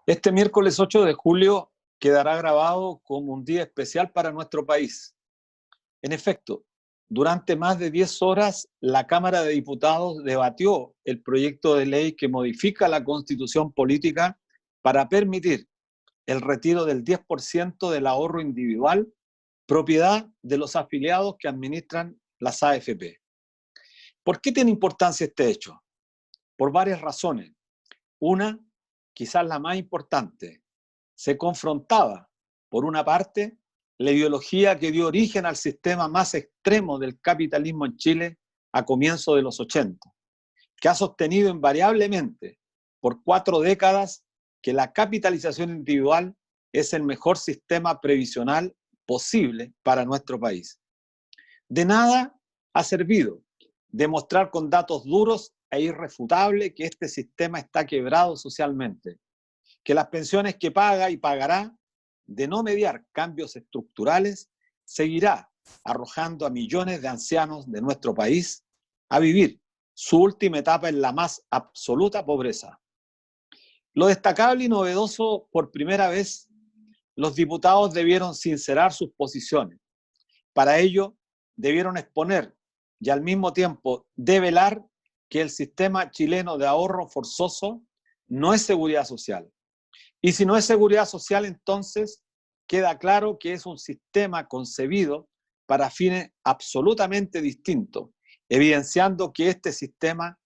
Este miércoles 8 de julio quedará grabado como un día especial para nuestro país. En efecto, durante más de 10 horas, la Cámara de Diputados debatió el proyecto de ley que modifica la Constitución política para permitir el retiro del 10% del ahorro individual, propiedad de los afiliados que administran las AFP. ¿Por qué tiene importancia este hecho? Por varias razones. Una, quizás la más importante, se confrontaba, por una parte, la ideología que dio origen al sistema más extremo del capitalismo en Chile a comienzos de los 80, que ha sostenido invariablemente por 4 décadas que la capitalización individual es el mejor sistema previsional posible para nuestro país. De nada ha servido demostrar con datos duros e irrefutables que este sistema está quebrado socialmente, que las pensiones que paga y pagará, de no mediar cambios estructurales, seguirá arrojando a millones de ancianos de nuestro país a vivir su última etapa en la más absoluta pobreza. Lo destacable y novedoso, por primera vez, los diputados debieron sincerar sus posiciones. Para ello, debieron exponer y al mismo tiempo develar que el sistema chileno de ahorro forzoso no es seguridad social. Y si no es seguridad social, entonces queda claro que es un sistema concebido para fines absolutamente distintos, evidenciando que este sistema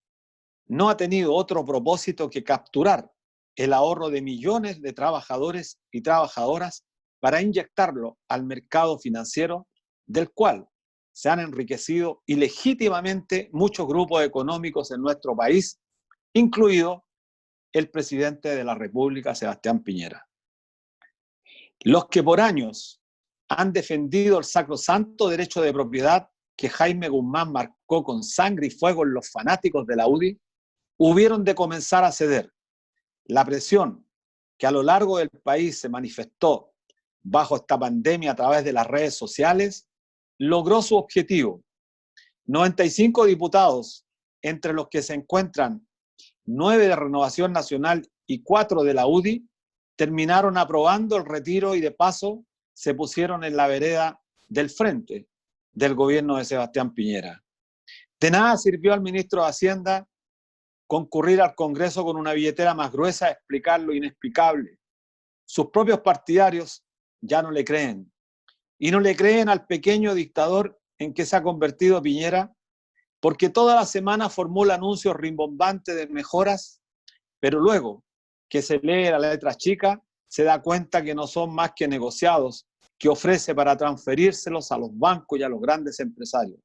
no ha tenido otro propósito que capturar el ahorro de millones de trabajadores y trabajadoras para inyectarlo al mercado financiero, del cual se han enriquecido ilegítimamente muchos grupos económicos en nuestro país, incluido el presidente de la República, Sebastián Piñera. Los que por años han defendido el sacrosanto derecho de propiedad que Jaime Guzmán marcó con sangre y fuego en los fanáticos de la UDI, hubieron de comenzar a ceder. La presión que a lo largo del país se manifestó bajo esta pandemia a través de las redes sociales logró su objetivo. 95 diputados, entre los que se encuentran 9 de Renovación Nacional y 4 de la UDI, terminaron aprobando el retiro y de paso se pusieron en la vereda del frente del gobierno de Sebastián Piñera. De nada sirvió al ministro de Hacienda concurrir al Congreso con una billetera más gruesa a explicar lo inexplicable. Sus propios partidarios ya no le creen. Y no le creen al pequeño dictador en que se ha convertido Piñera, porque toda la semana formula anuncios rimbombantes de mejoras, pero luego que se lee la letra chica, se da cuenta que no son más que negociados que ofrece para transferírselos a los bancos y a los grandes empresarios.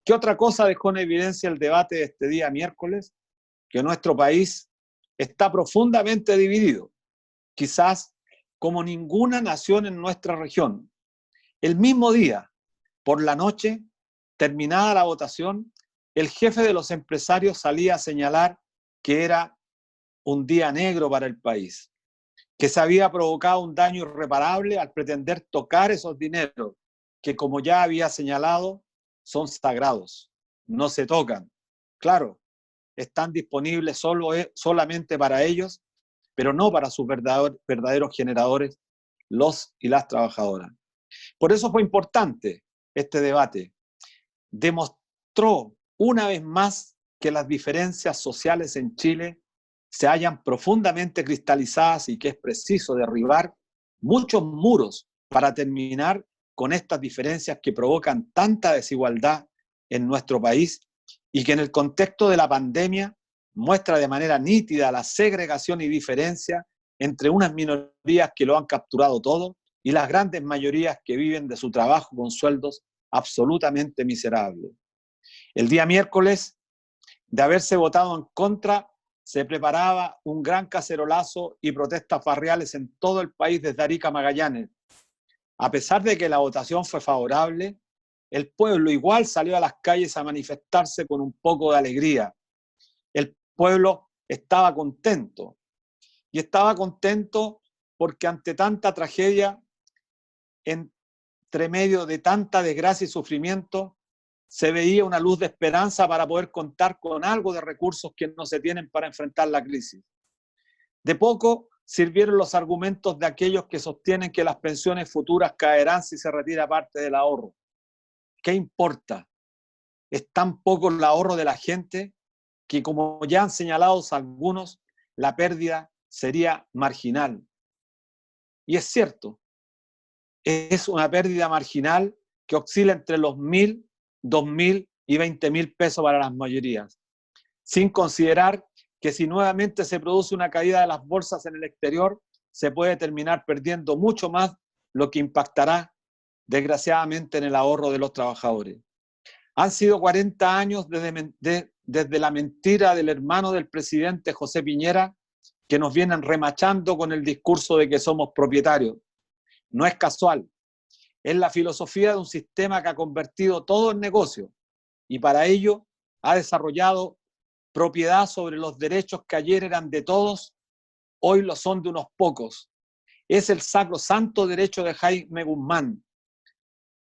¿Qué otra cosa dejó en evidencia el debate de este día miércoles? Que nuestro país está profundamente dividido, quizás como ninguna nación en nuestra región. El mismo día, por la noche, terminada la votación, el jefe de los empresarios salía a señalar que era un día negro para el país, que se había provocado un daño irreparable al pretender tocar esos dineros que, como ya había señalado, son sagrados, no se tocan. Claro, están disponibles solamente para ellos, pero no para sus verdaderos generadores, los y las trabajadoras. Por eso fue importante este debate. Demostró una vez más que las diferencias sociales en Chile se hallan profundamente cristalizadas y que es preciso derribar muchos muros para terminar con estas diferencias que provocan tanta desigualdad en nuestro país y que en el contexto de la pandemia muestra de manera nítida la segregación y diferencia entre unas minorías que lo han capturado todo y las grandes mayorías que viven de su trabajo con sueldos absolutamente miserables. El día miércoles, de haberse votado en contra, se preparaba un gran cacerolazo y protestas barriales en todo el país desde Arica a Magallanes. A pesar de que la votación fue favorable, el pueblo igual salió a las calles a manifestarse con un poco de alegría. El pueblo estaba contento. Y estaba contento porque ante tanta tragedia, entre medio de tanta desgracia y sufrimiento, se veía una luz de esperanza para poder contar con algo de recursos que no se tienen para enfrentar la crisis. De poco sirvieron los argumentos de aquellos que sostienen que las pensiones futuras caerán si se retira parte del ahorro. ¿Qué importa? Es tan poco el ahorro de la gente que, como ya han señalado algunos, la pérdida sería marginal. Y es cierto, es una pérdida marginal que oscila entre los 1.000, 2.000 y 20.000 pesos para las mayorías, sin considerar que si nuevamente se produce una caída de las bolsas en el exterior, se puede terminar perdiendo mucho más, lo que impactará desgraciadamente en el ahorro de los trabajadores. Han sido 40 años desde la mentira del hermano del presidente José Piñera, que nos vienen remachando con el discurso de que somos propietarios. No es casual, es la filosofía de un sistema que ha convertido todo en negocio y para ello ha desarrollado propiedad sobre los derechos que ayer eran de todos, hoy lo son de unos pocos. Es el sacrosanto derecho de Jaime Guzmán,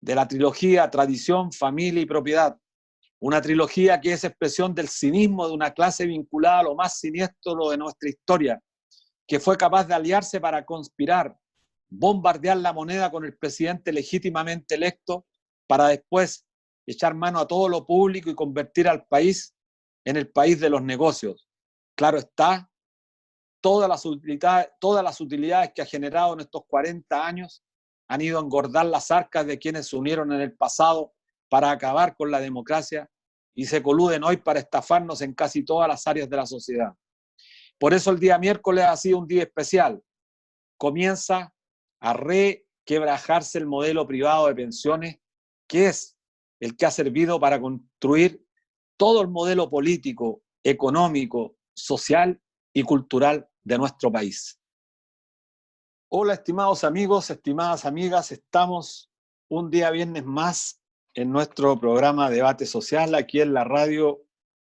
de la trilogía Tradición, Familia y Propiedad, una trilogía que es expresión del cinismo de una clase vinculada a lo más siniestro de nuestra historia, que fue capaz de aliarse para conspirar, bombardear la moneda con el presidente legítimamente electo, para después echar mano a todo lo público y convertir al país en el país de los negocios. Claro está, todas las utilidades que ha generado en estos 40 años han ido a engordar las arcas de quienes se unieron en el pasado para acabar con la democracia y se coluden hoy para estafarnos en casi todas las áreas de la sociedad. Por eso el día miércoles ha sido un día especial. Comienza a requebrajarse el modelo privado de pensiones, que es el que ha servido para construir todo el modelo político, económico, social y cultural de nuestro país. Hola, estimados amigos, estimadas amigas, estamos un día viernes más en nuestro programa Debate Social, aquí en la radio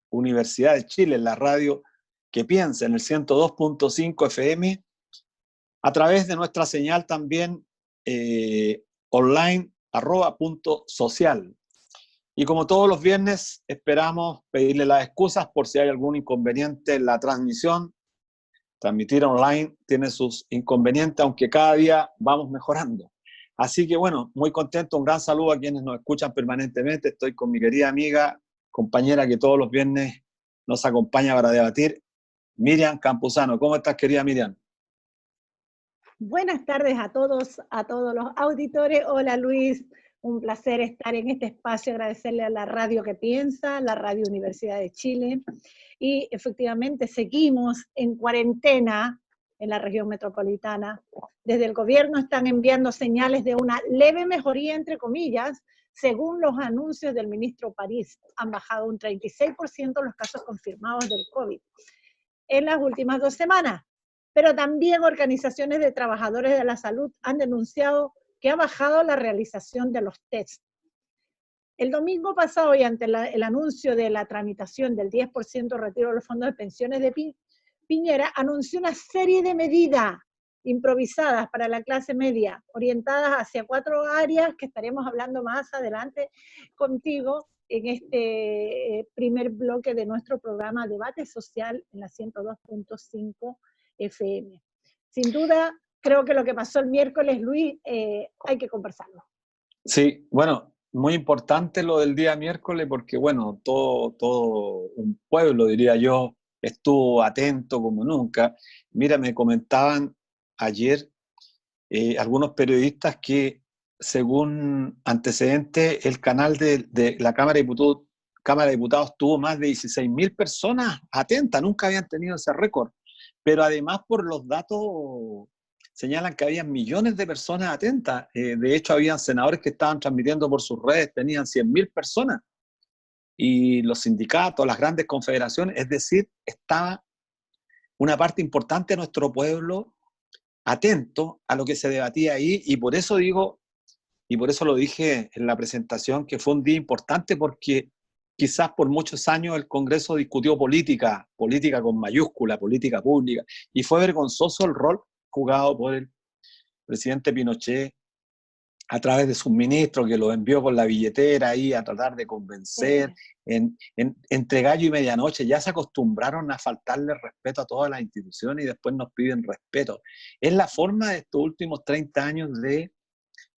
Universidad de Chile, en la radio que piensa, en el 102.5 FM, a través de nuestra señal también online, @.social. Y como todos los viernes, esperamos pedirle las excusas por si hay algún inconveniente en la transmisión. Transmitir online tiene sus inconvenientes, aunque cada día vamos mejorando. Así que bueno, muy contento, un gran saludo a quienes nos escuchan permanentemente. Estoy con mi querida amiga, compañera que todos los viernes nos acompaña para debatir, Miriam Campuzano. ¿Cómo estás, querida Miriam? Buenas tardes a todos los auditores. Hola Luis, un placer estar en este espacio, agradecerle a la radio que piensa, la Radio Universidad de Chile. Y efectivamente seguimos en cuarentena en la región metropolitana. Desde el gobierno están enviando señales de una leve mejoría, entre comillas, según los anuncios del ministro París. Han bajado un 36% los casos confirmados del COVID en las últimas 2 semanas. Pero también organizaciones de trabajadores de la salud han denunciado que ha bajado la realización de los tests. El domingo pasado, y ante el anuncio de la tramitación del 10% retiro de los fondos de pensiones de Piñera, anunció una serie de medidas improvisadas para la clase media, orientadas hacia 4 áreas que estaremos hablando más adelante contigo en este primer bloque de nuestro programa Debate Social en la 102.5 FM. Sin duda, creo que lo que pasó el miércoles, Luis, hay que conversarlo. Sí, bueno, muy importante lo del día miércoles porque, bueno, todo un pueblo, diría yo, estuvo atento como nunca. Mira, me comentaban ayer algunos periodistas que, según antecedentes, el canal de la Cámara de Diputados tuvo más de 16.000 personas atentas, nunca habían tenido ese récord. Pero además, por los datos, señalan que había millones de personas atentas. De hecho, habían senadores que estaban transmitiendo por sus redes, tenían 100.000 personas. Y los sindicatos, las grandes confederaciones, es decir, estaba una parte importante de nuestro pueblo atento a lo que se debatía ahí. Y por eso digo, y por eso lo dije en la presentación, que fue un día importante porque quizás por muchos años el Congreso discutió política con mayúscula, política pública, y fue vergonzoso el rol jugado por el presidente Pinochet a través de sus ministros, que los envió con la billetera ahí a tratar de convencer, entre gallo y medianoche. Ya se acostumbraron a faltarle respeto a todas las instituciones y después nos piden respeto. Es la forma de estos últimos 30 años de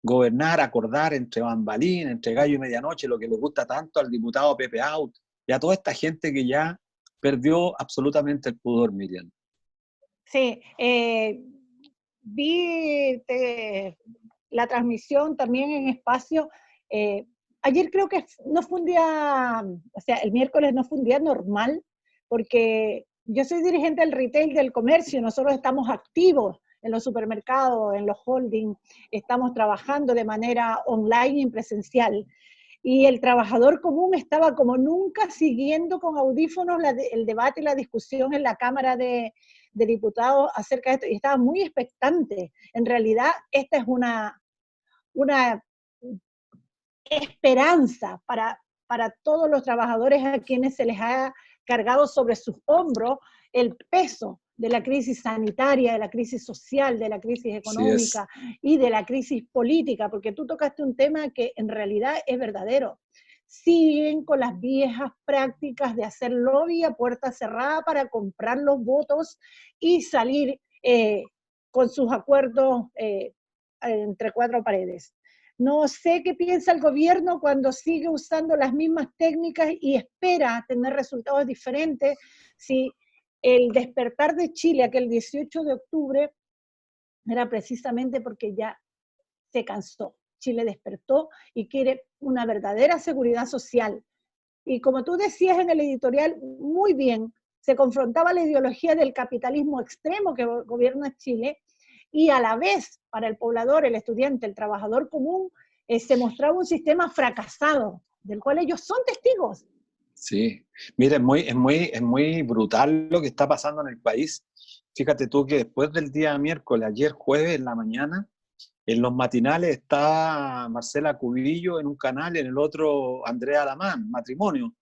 gobernar, acordar entre bambalín, entre gallo y medianoche, lo que le gusta tanto al diputado Pepe Out y a toda esta gente que ya perdió absolutamente el pudor, Miriam. Sí, vi la transmisión también en espacio. Ayer creo que no fue un día, o sea, el miércoles no fue un día normal, porque yo soy dirigente del retail del comercio, nosotros estamos activos en los supermercados, en los holdings, estamos trabajando de manera online y presencial. Y el trabajador común estaba como nunca siguiendo con audífonos el debate y la discusión en la Cámara de Diputados acerca de esto, y estaba muy expectante. En realidad, esta es una esperanza para todos los trabajadores a quienes se les ha cargado sobre sus hombros el peso de la crisis sanitaria, de la crisis social, de la crisis económica y de la crisis política, porque tú tocaste un tema que en realidad es verdadero. Siguen con las viejas prácticas de hacer lobby a puerta cerrada para comprar los votos y salir con sus acuerdos entre cuatro paredes. No sé qué piensa el gobierno cuando sigue usando las mismas técnicas y espera tener resultados diferentes. Si el despertar de Chile aquel 18 de octubre era precisamente porque ya se cansó. Chile despertó y quiere una verdadera seguridad social. Y como tú decías en el editorial, muy bien, se confrontaba la ideología del capitalismo extremo que gobierna Chile, y a la vez, para el poblador, el estudiante, el trabajador común, se mostraba un sistema fracasado, del cual ellos son testigos. Sí, mira, es muy brutal lo que está pasando en el país. Fíjate tú que después del día miércoles, ayer jueves en la mañana, en los matinales está Marcela Cubillo en un canal, en el otro Andrea Alamán, Matrimonio,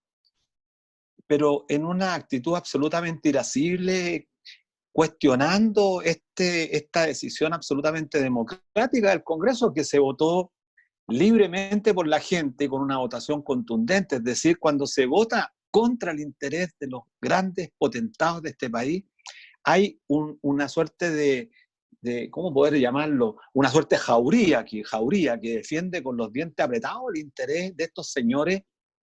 pero en una actitud absolutamente irascible, cuestionando esta decisión absolutamente democrática del Congreso que se votó libremente por la gente con una votación contundente. Es decir, cuando se vota contra el interés de los grandes potentados de este país, hay una suerte de, ¿cómo poder llamarlo? Una suerte de jauría que defiende con los dientes apretados el interés de estos señores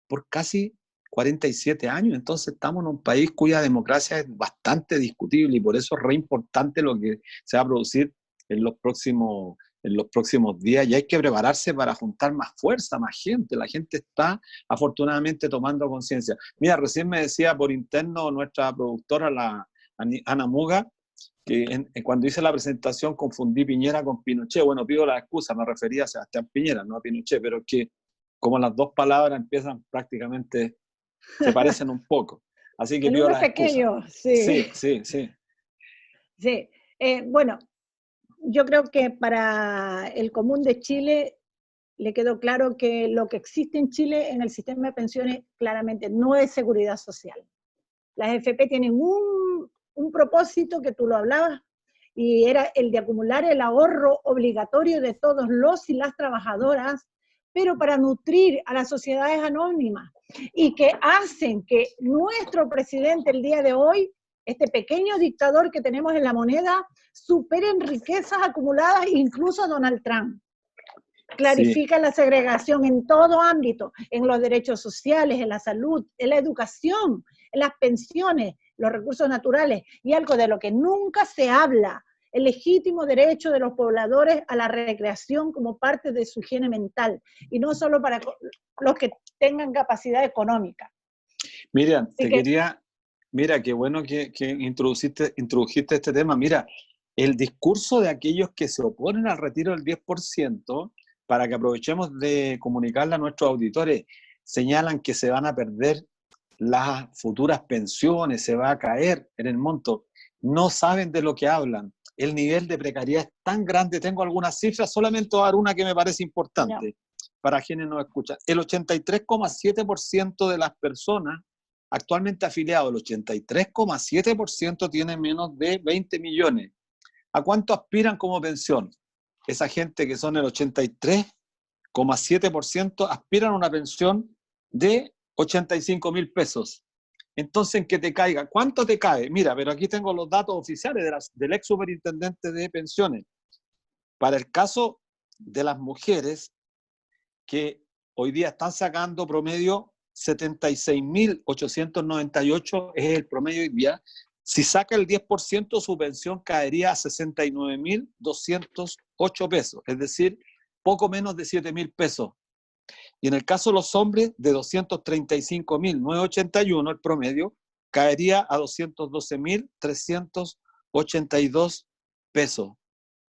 por casi 47 años. Entonces estamos en un país cuya democracia es bastante discutible y por eso es re importante lo que se va a producir en los próximos días, y hay que prepararse para juntar más fuerza, más gente. La gente está afortunadamente tomando conciencia. Mira, recién me decía por interno nuestra productora, la Ana Muga, que cuando hice la presentación confundí Piñera con Pinochet. Bueno, pido la excusa, me refería a Sebastián Piñera, no a Pinochet, pero que como las dos palabras empiezan prácticamente, se parecen un poco. Así que El pido uno es la excusa. pequeño, sí. Sí. Sí. Bueno, yo creo que para el común de Chile le quedó claro que lo que existe en Chile en el sistema de pensiones claramente no es seguridad social. Las AFP tienen un propósito que tú lo hablabas, y era el de acumular el ahorro obligatorio de todos los y las trabajadoras, pero para nutrir a las sociedades anónimas, y que hacen que nuestro presidente el día de hoy, este pequeño dictador que tenemos en la moneda, supere en riquezas acumuladas incluso a Donald Trump. Clarifica la segregación en todo ámbito, en los derechos sociales, en la salud, en la educación, en las pensiones, los recursos naturales, y algo de lo que nunca se habla, el legítimo derecho de los pobladores a la recreación como parte de su higiene mental, y no solo para los que tengan capacidad económica. Miriam, mira, qué bueno que introdujiste este tema. Mira, el discurso de aquellos que se oponen al retiro del 10%, para que aprovechemos de comunicarle a nuestros auditores, señalan que se van a perder las futuras pensiones, se va a caer en el monto. No saben de lo que hablan. El nivel de precariedad es tan grande. Tengo algunas cifras, solamente voy a dar una que me parece importante para quienes nos escuchan. El 83,7% de las personas actualmente afiliados, el 83,7% tiene menos de 20 millones. ¿A cuánto aspiran como pensión? esa gente que son el 83,7% aspiran a una pensión de 85.000 pesos. Entonces, ¿en qué te caiga? ¿Cuánto te cae? Mira, pero aquí tengo los datos oficiales del ex superintendente de pensiones. Para el caso de las mujeres, que hoy día están sacando promedio 76.898, es el promedio hoy día. Si saca el 10%, su pensión caería a 69.208 pesos, es decir, poco menos de 7.000 pesos. Y en el caso de los hombres, de 235.981, el promedio caería a 212.382 pesos.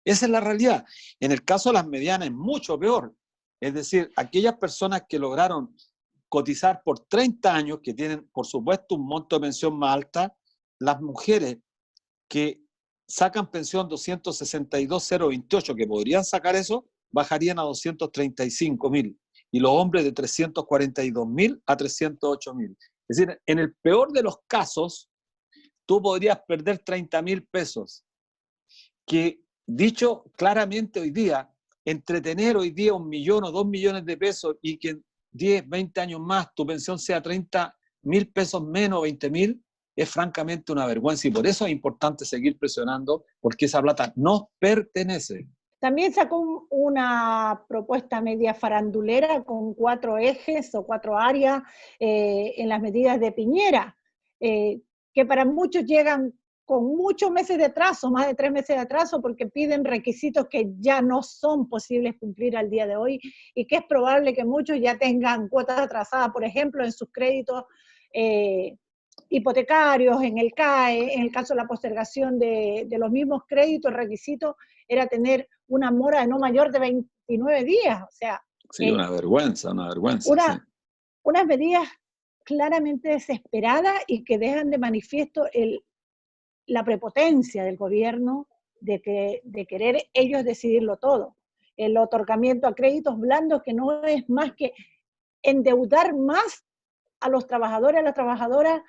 Esa es la realidad. En el caso de las medianas es mucho peor. Es decir, aquellas personas que lograron cotizar por 30 años, que tienen, por supuesto, un monto de pensión más alta, las mujeres que sacan pensión 262.028, que podrían sacar eso, bajarían a 235.000. Y los hombres de 342.000 a 308.000. Es decir, en el peor de los casos, tú podrías perder 30.000 pesos. Que, dicho claramente hoy día, entretener hoy día 1 millón o 2 millones de pesos y que en 10, 20 años más tu pensión sea 30.000 pesos menos, 20.000, es francamente una vergüenza, y por eso es importante seguir presionando, porque esa plata nos pertenece. También sacó una propuesta media farandulera con 4 ejes o 4 áreas en las medidas de Piñera, que para muchos llegan con muchos meses de atraso, más de 3 meses de atraso, porque piden requisitos que ya no son posibles cumplir al día de hoy, y que es probable que muchos ya tengan cuotas atrasadas, por ejemplo, en sus créditos hipotecarios, en el CAE. En el caso de la postergación de los mismos créditos, el requisito era tener una mora de no mayor de 29 días. O sea, sí, una vergüenza, sí. Unas medidas claramente desesperadas y que dejan de manifiesto la prepotencia del gobierno de querer ellos decidirlo todo. El otorgamiento a créditos blandos, que no es más que endeudar más a los trabajadores, a las trabajadoras,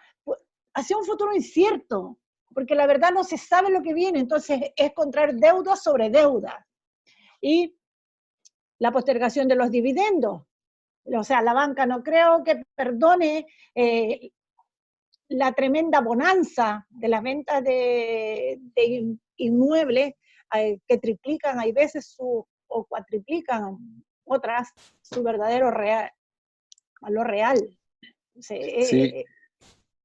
hacia un futuro incierto, porque la verdad no se sabe lo que viene. Entonces es contraer deuda sobre deuda. Y la postergación de los dividendos. O sea, la banca no creo que perdone la tremenda bonanza de las ventas de inmuebles que triplican, hay veces o cuatriplican otras, su verdadero valor real. Sí,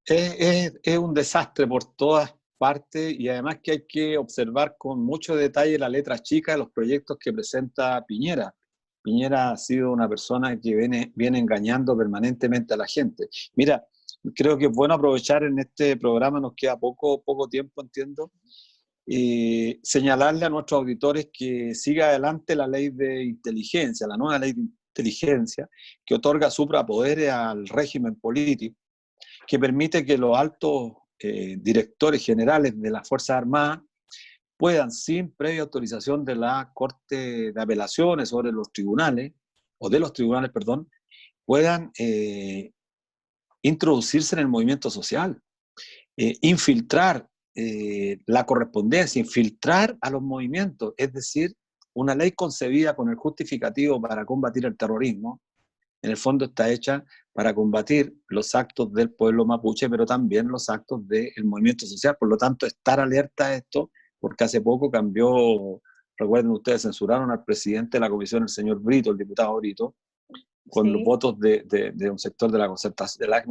es un desastre por todas partes, y además que hay que observar con mucho detalle la letra chica de los proyectos que presenta Piñera. Piñera ha sido una persona que viene engañando permanentemente a la gente. Mira, creo que es bueno aprovechar en este programa, nos queda poco tiempo, entiendo, y señalarle a nuestros auditores que siga adelante la ley de inteligencia, la nueva ley de inteligencia, que otorga suprapoderes al régimen político, que permite que los altos directores generales de las Fuerzas Armadas puedan, sin previa autorización de la Corte de Apelaciones sobre los tribunales, o de los tribunales, perdón, puedan introducirse en el movimiento social, infiltrar la correspondencia, infiltrar a los movimientos. Es decir, una ley concebida con el justificativo para combatir el terrorismo, en el fondo está hecha para combatir los actos del pueblo mapuche, pero también los actos del movimiento social. Por lo tanto, estar alerta a esto, porque hace poco cambió, recuerden ustedes, censuraron al presidente de la comisión, el señor Brito, el diputado Brito, con los votos de un sector de la concertación, de la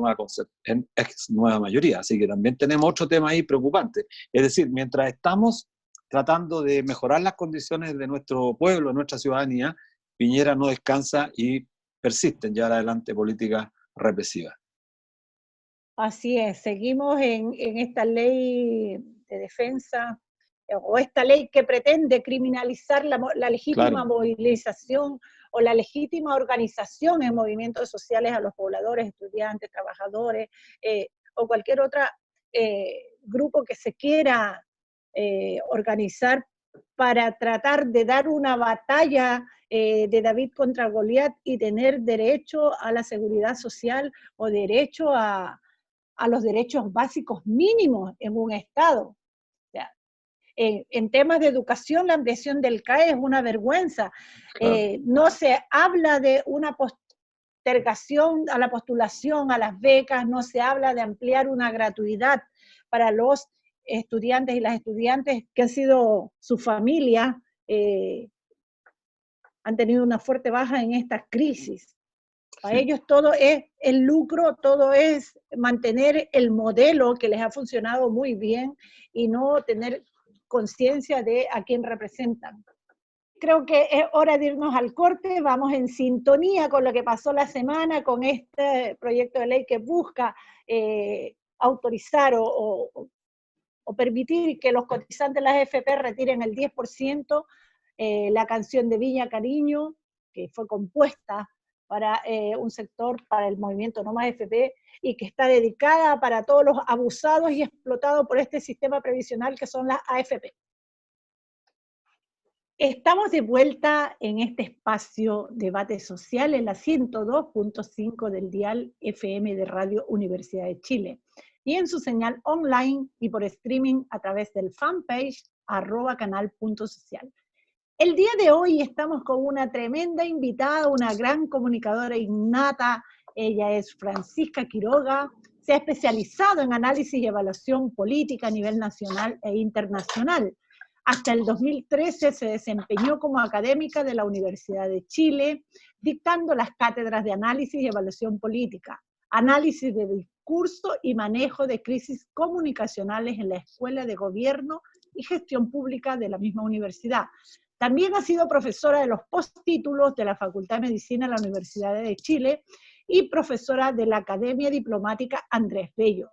ex nueva mayoría. Así que también tenemos otro tema ahí preocupante. Es decir, mientras estamos tratando de mejorar las condiciones de nuestro pueblo, de nuestra ciudadanía, Piñera no descansa y persiste en llevar adelante políticas represivas. Así es, seguimos en esta ley de defensa, o esta ley que pretende criminalizar la legítima movilización o la legítima organización en movimientos sociales a los pobladores, estudiantes, trabajadores, o cualquier otro grupo que se quiera organizar para tratar de dar una batalla de David contra Goliat y tener derecho a la seguridad social o derecho a los derechos básicos mínimos en un Estado. O sea, En temas de educación, la ampliación del CAE es una vergüenza. Claro. No se habla de una postergación a la postulación, a las becas, no se habla de ampliar una gratuidad para los estudiantes y las estudiantes que han sido su familia, han tenido una fuerte baja en esta crisis. Para Sí. ellos todo es el lucro, todo es mantener el modelo que les ha funcionado muy bien y no tener conciencia de a quién representan. Creo que es hora de irnos al corte, vamos en sintonía con lo que pasó la semana, con este proyecto de ley que busca autorizar o permitir que los cotizantes de las AFP retiren el 10%, la canción de Viña Cariño, que fue compuesta para un sector, para el movimiento No Más AFP, y que está dedicada para todos los abusados y explotados por este sistema previsional que son las AFP. Estamos de vuelta en este espacio debate social en la 102.5 del dial FM de Radio Universidad de Chile y en su señal online y por streaming a través del fanpage @canal.social. El día de hoy estamos con una tremenda invitada, una gran comunicadora innata. Ella es Francisca Quiroga, se ha especializado en análisis y evaluación política a nivel nacional e internacional. Hasta el 2013 se desempeñó como académica de la Universidad de Chile, dictando las cátedras de análisis y evaluación política, análisis de discurso y manejo de crisis comunicacionales en la Escuela de Gobierno y Gestión Pública de la misma universidad. También ha sido profesora de los postítulos de la Facultad de Medicina de la Universidad de Chile y profesora de la Academia Diplomática Andrés Bello.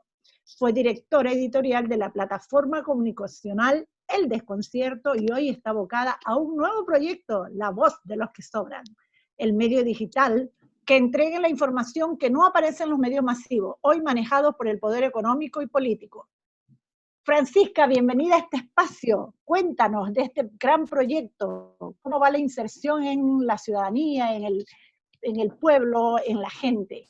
Fue directora editorial de la plataforma comunicacional El Desconcierto y hoy está abocada a un nuevo proyecto, La Voz de los que Sobran, el medio digital que entregue la información que no aparece en los medios masivos, hoy manejados por el poder económico y político. Francisca, bienvenida a este espacio. Cuéntanos de este gran proyecto. ¿Cómo va la inserción en la ciudadanía, en el pueblo, en la gente?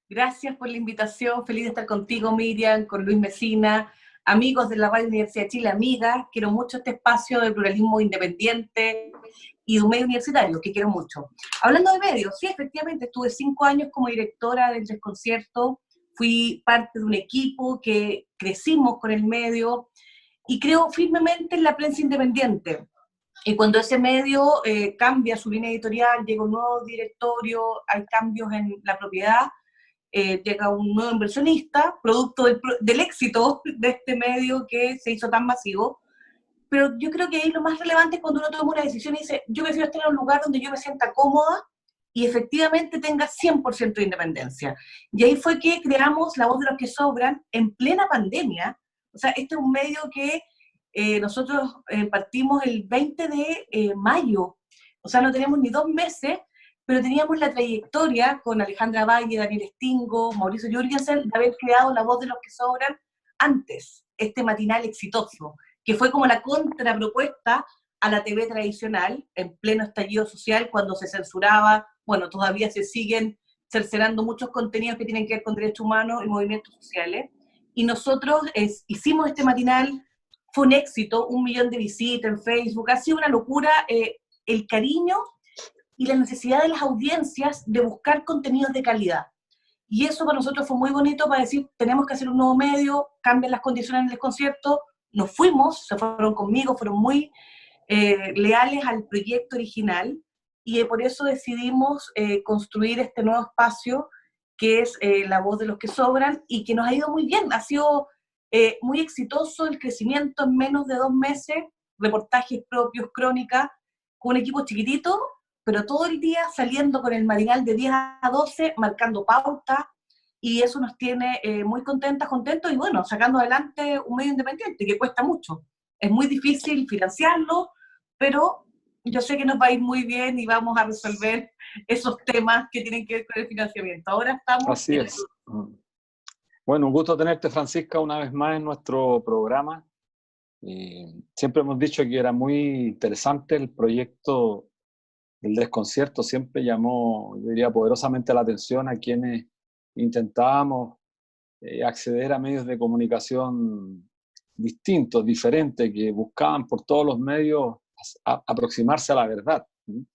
Gracias por la invitación. Feliz de estar contigo, Miriam, con Luis Mesina, amigos de la Radio Universidad de Chile, amigas. Quiero mucho este espacio de pluralismo independiente y de un medio universitario, que quiero mucho. Hablando de medios, sí, efectivamente, estuve 5 años como directora del Desconcierto. Fui parte de un equipo que crecimos con el medio y creo firmemente en la prensa independiente. Y cuando ese medio cambia su línea editorial, llega un nuevo directorio, hay cambios en la propiedad, llega un nuevo inversionista, producto del éxito de este medio que se hizo tan masivo. Pero yo creo que ahí lo más relevante es cuando uno toma una decisión y dice, yo prefiero estar en un lugar donde yo me sienta cómoda y efectivamente tenga 100% de independencia. Y ahí fue que creamos La Voz de los que Sobran en plena pandemia. O sea, este es un medio que nosotros partimos el 20 de mayo. O sea, no tenemos ni 2 meses, pero teníamos la trayectoria con Alejandra Valle, Daniel Stingo, Mauricio Jürgensen, de haber creado La Voz de los que Sobran antes, este matinal exitoso, que fue como la contrapropuesta a la TV tradicional, en pleno estallido social, cuando se censuraba, bueno, todavía se siguen cercenando muchos contenidos que tienen que ver con derechos humanos y movimientos sociales, y nosotros hicimos este matinal, fue un éxito, 1 millón de visitas en Facebook, ha sido una locura, el cariño y la necesidad de las audiencias de buscar contenidos de calidad. Y eso para nosotros fue muy bonito para decir, tenemos que hacer un nuevo medio, cambian las condiciones en el Desconcierto, nos fuimos, se fueron conmigo, fueron muy leales al proyecto original, y por eso decidimos construir este nuevo espacio que es La Voz de los que Sobran, y que nos ha ido muy bien, ha sido muy exitoso el crecimiento en menos de 2 meses, reportajes propios, crónicas, con un equipo chiquitito, pero todo el día saliendo con el matinal de 10 a 12, marcando pauta, y eso nos tiene muy contentos, y bueno, sacando adelante un medio independiente, que cuesta mucho. Es muy difícil financiarlo, pero yo sé que nos va a ir muy bien y vamos a resolver esos temas que tienen que ver con el financiamiento. Ahora estamos... Así es. Bueno, un gusto tenerte, Francisca, una vez más en nuestro programa. Siempre hemos dicho que era muy interesante el proyecto del Desconcierto, siempre llamó, yo diría, poderosamente la atención a quienes intentábamos acceder a medios de comunicación distintos, diferentes, que buscaban por todos los medios aproximarse a la verdad, ¿sí?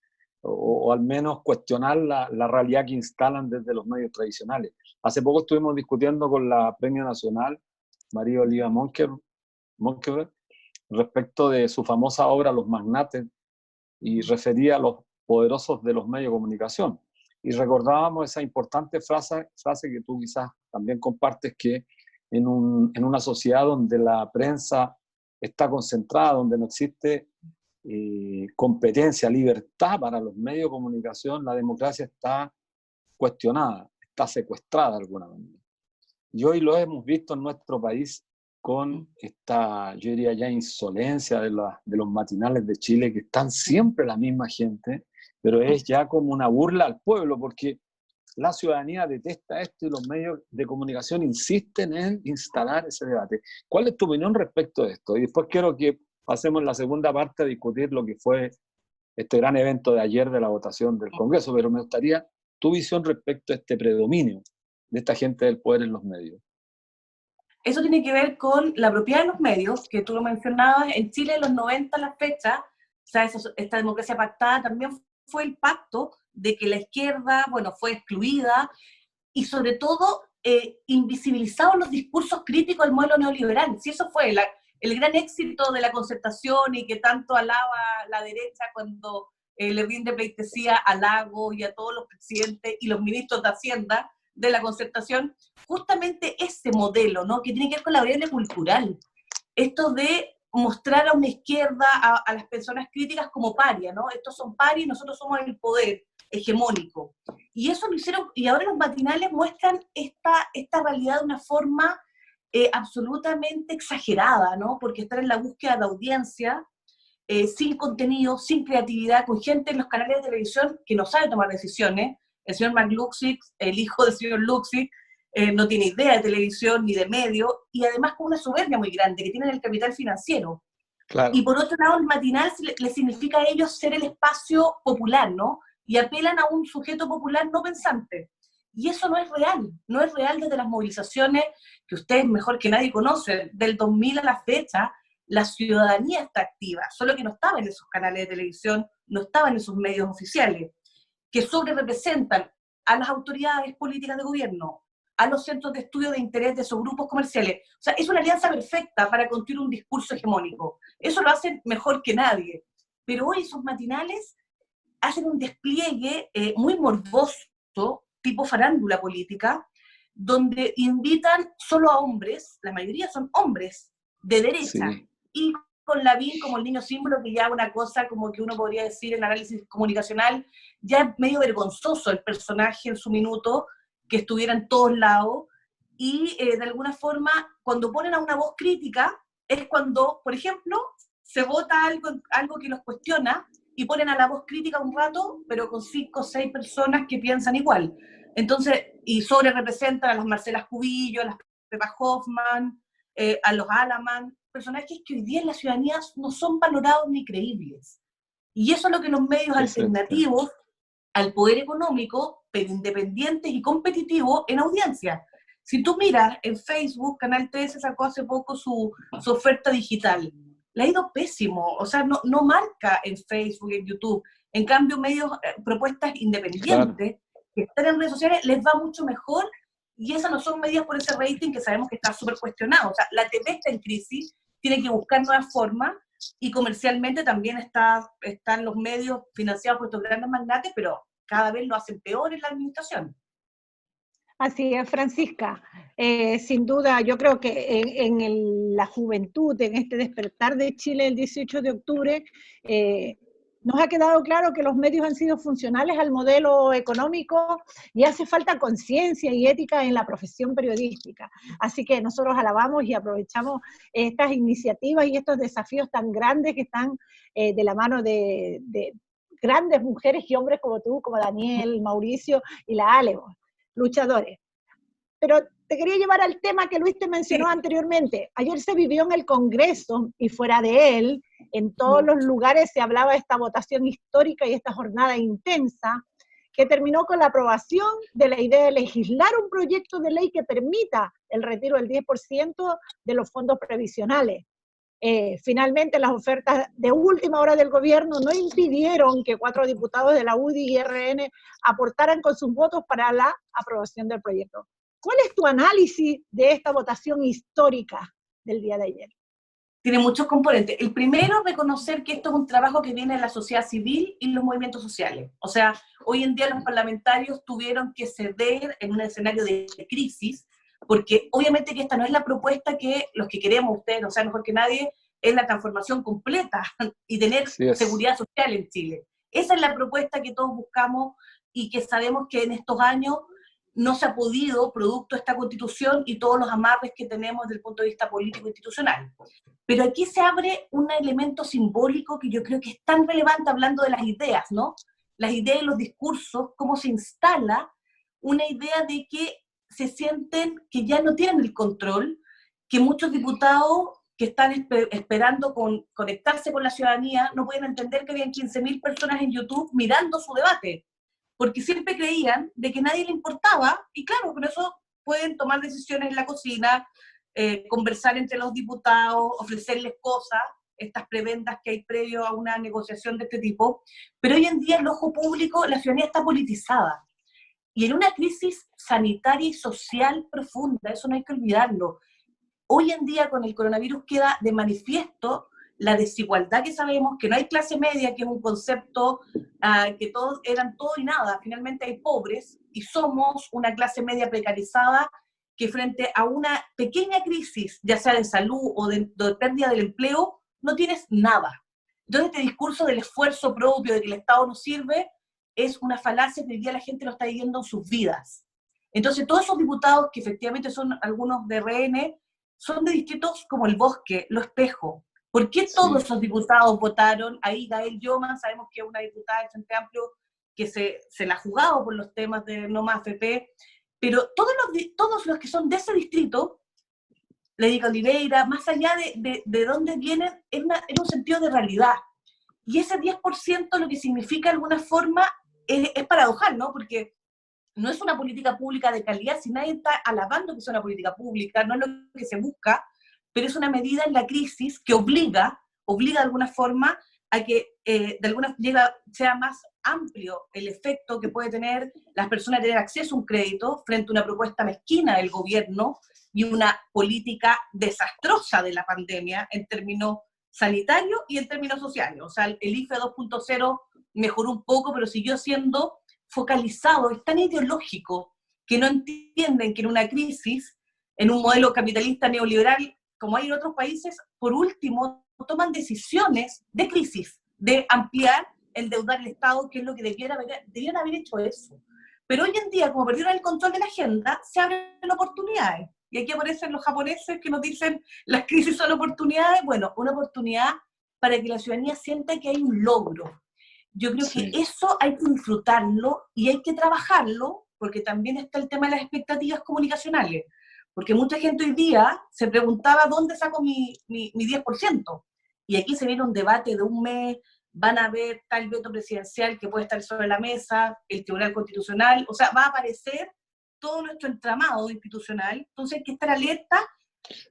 O al menos cuestionar la realidad que instalan desde los medios tradicionales. Hace poco estuvimos discutiendo con la Premio Nacional, María Oliva Monkever, respecto de su famosa obra Los Magnates, y refería a los poderosos de los medios de comunicación. Y recordábamos esa importante frase que tú quizás también compartes, que en una sociedad donde la prensa está concentrada, donde no existe competencia, libertad para los medios de comunicación, la democracia está cuestionada, está secuestrada de alguna manera. Y hoy lo hemos visto en nuestro país con esta, yo diría ya, insolencia de los matinales de Chile, que están siempre la misma gente, pero es ya como una burla al pueblo, porque la ciudadanía detesta esto y los medios de comunicación insisten en instalar ese debate. ¿Cuál es tu opinión respecto de esto? Y después quiero que pasemos en la segunda parte a discutir lo que fue este gran evento de ayer de la votación del Congreso, pero me gustaría tu visión respecto a este predominio de esta gente del poder en los medios. Eso tiene que ver con la propiedad de los medios, que tú lo mencionabas. En Chile, en los 90, la fecha, o sea, esta democracia pactada también fue el pacto de que la izquierda, bueno, fue excluida y sobre todo invisibilizados los discursos críticos del modelo neoliberal. Si eso fue el gran éxito de la Concertación y que tanto alaba la derecha cuando le rinde pleitesía a Lagos y a todos los presidentes y los ministros de Hacienda de la Concertación, justamente ese modelo, ¿no?, que tiene que ver con la variable cultural, esto de mostrar a una izquierda, a las personas críticas como paria, ¿no? Estos son parias y nosotros somos el poder hegemónico. Y eso lo hicieron, y ahora los matinales muestran esta realidad de una forma absolutamente exagerada, ¿no? Porque están en la búsqueda de audiencia, sin contenido, sin creatividad, con gente en los canales de televisión que no sabe tomar decisiones. El señor McLuxig, el hijo del señor Luxig, no tiene idea de televisión ni de medio, y además con una soberbia muy grande, que tienen el capital financiero. Claro. Y por otro lado, el matinal le significa a ellos ser el espacio popular, ¿no? Y apelan a un sujeto popular no pensante. Y eso no es real desde las movilizaciones que ustedes mejor que nadie conocen. Del 2000 a la fecha, la ciudadanía está activa, solo que no estaba en esos canales de televisión, no estaba en esos medios oficiales, que sobrerepresentan a las autoridades políticas de gobierno, a los centros de estudio de interés de esos grupos comerciales. O sea, es una alianza perfecta para construir un discurso hegemónico. Eso lo hacen mejor que nadie. Pero hoy esos matinales hacen un despliegue muy morboso, tipo farándula política, donde invitan solo a hombres, la mayoría son hombres de derecha, sí, y con Lavín como el niño símbolo, que ya una cosa como que uno podría decir en análisis comunicacional, ya es medio vergonzoso el personaje en su minuto, que estuviera en todos lados, y de alguna forma, cuando ponen a una voz crítica, es cuando, por ejemplo, se vota algo que los cuestiona, y ponen a la voz crítica un rato, pero con 5 o 6 personas que piensan igual. Entonces, y sobre representan a las Marcelas Cubillo, a las Pepa Hoffman, a los Alaman, personajes que hoy día en la ciudadanía no son valorados ni creíbles. Y eso es lo que los medios alternativos al poder económico, pero independientes y competitivos en audiencia. Si tú miras en Facebook, Canal 13 sacó hace poco su oferta digital. Le ha ido pésimo, o sea, no marca en Facebook, en YouTube. En cambio, medios, propuestas independientes, claro, que están en redes sociales, les va mucho mejor, y esas no son medidas por ese rating que sabemos que está súper cuestionado. O sea, la TV está en crisis, tiene que buscar nuevas formas, y comercialmente también están los medios financiados por estos grandes magnates, pero cada vez lo hacen peor en la administración. Así es, Francisca. Sin duda, yo creo que la juventud, en este despertar de Chile el 18 de octubre, nos ha quedado claro que los medios han sido funcionales al modelo económico y hace falta conciencia y ética en la profesión periodística. Así que nosotros alabamos y aprovechamos estas iniciativas y estos desafíos tan grandes que están de la mano de grandes mujeres y hombres como tú, como Daniel, Mauricio y la Ale, luchadores. Pero te quería llevar al tema que Luis te mencionó anteriormente. Ayer se vivió en el Congreso y fuera de él, en todos los lugares se hablaba de esta votación histórica y esta jornada intensa que terminó con la aprobación de la idea de legislar un proyecto de ley que permita el retiro del 10% de los fondos previsionales. Finalmente, las ofertas de última hora del gobierno no impidieron que 4 diputados de la UDI y RN aportaran con sus votos para la aprobación del proyecto. ¿Cuál es tu análisis de esta votación histórica del día de ayer? Tiene muchos componentes. El primero, reconocer que esto es un trabajo que viene de la sociedad civil y los movimientos sociales. O sea, hoy en día los parlamentarios tuvieron que ceder en un escenario de crisis, porque obviamente que esta no es la propuesta que los que queremos, ustedes, o sea, mejor que nadie, es la transformación completa y tener seguridad social en Chile. Esa es la propuesta que todos buscamos y que sabemos que en estos años no se ha podido, producto de esta Constitución y todos los amarres que tenemos desde el punto de vista político-institucional. Pero aquí se abre un elemento simbólico que yo creo que es tan relevante, hablando de las ideas, ¿no? Las ideas y los discursos, cómo se instala una idea de que se sienten que ya no tienen el control, que muchos diputados que están esperando conectarse con la ciudadanía no pueden entender que habían 15.000 personas en YouTube mirando su debate, porque siempre creían de que nadie le importaba, y claro, por eso pueden tomar decisiones en la cocina, conversar entre los diputados, ofrecerles cosas, estas prebendas que hay previo a una negociación de este tipo, pero hoy en día el ojo público, la ciudadanía está politizada, y en una crisis sanitaria y social profunda, eso no hay que olvidarlo. Hoy en día con el coronavirus queda de manifiesto la desigualdad que sabemos, que no hay clase media, que es un concepto que todos eran todo y nada, finalmente hay pobres, y somos una clase media precarizada que frente a una pequeña crisis, ya sea de salud o de pérdida del empleo, no tienes nada. Entonces este discurso del esfuerzo propio, de que el Estado no sirve, es una falacia que hoy día la gente lo está viviendo en sus vidas. Entonces todos esos diputados, que efectivamente son algunos de RN, son de distritos como El Bosque, Lo Espejo. ¿Por qué todos esos diputados votaron? Ahí Gael Yoman, sabemos que es una diputada del Frente Amplio que se la ha jugado por los temas de No Más AFP, pero todos los que son de ese distrito, Lady Oliveira, más allá de dónde vienen, es un sentido de realidad. Y ese 10% lo que significa de alguna forma es paradojal, ¿no? Porque no es una política pública de calidad, si nadie está alabando que sea una política pública, no es lo que se busca, pero es una medida en la crisis que obliga de alguna forma a que sea más amplio el efecto que puede tener las personas de tener acceso a un crédito frente a una propuesta mezquina del gobierno y una política desastrosa de la pandemia en términos sanitarios y en términos sociales. O sea, el IFE 2.0 mejoró un poco, pero siguió siendo focalizado, es tan ideológico que no entienden que en una crisis, en un modelo capitalista neoliberal, como hay en otros países, por último, toman decisiones de crisis, de ampliar, endeudar el Estado, que es lo que debieran haber hecho eso. Pero hoy en día, como perdieron el control de la agenda, se abren oportunidades. Y aquí aparecen los japoneses que nos dicen, las crisis son oportunidades. Bueno, una oportunidad para que la ciudadanía sienta que hay un logro. Yo creo que eso hay que disfrutarlo y hay que trabajarlo, porque también está el tema de las expectativas comunicacionales. Porque mucha gente hoy día se preguntaba dónde saco mi 10%. Y aquí se viene un debate de un mes, van a ver tal veto presidencial que puede estar sobre la mesa, el Tribunal Constitucional, o sea, va a aparecer todo nuestro entramado institucional, entonces hay que estar alerta,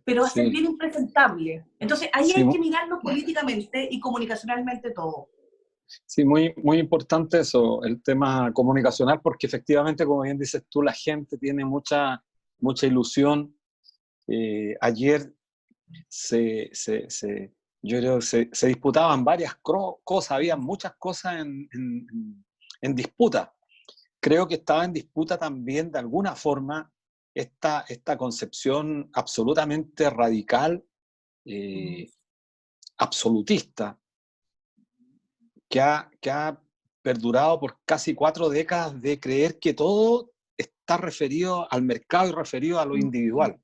pero va a ser bien impresentable. Entonces ahí hay que mirarlo políticamente y comunicacionalmente todo. Sí, muy, muy importante eso, el tema comunicacional, porque efectivamente, como bien dices tú, la gente tiene mucha ilusión. Ayer yo creo que se disputaban varias cosas, había muchas cosas en disputa. Creo que estaba en disputa también, de alguna forma, esta concepción absolutamente radical, absolutista, que ha perdurado por casi 4 décadas, de creer que todo está referido al mercado y referido a lo individual.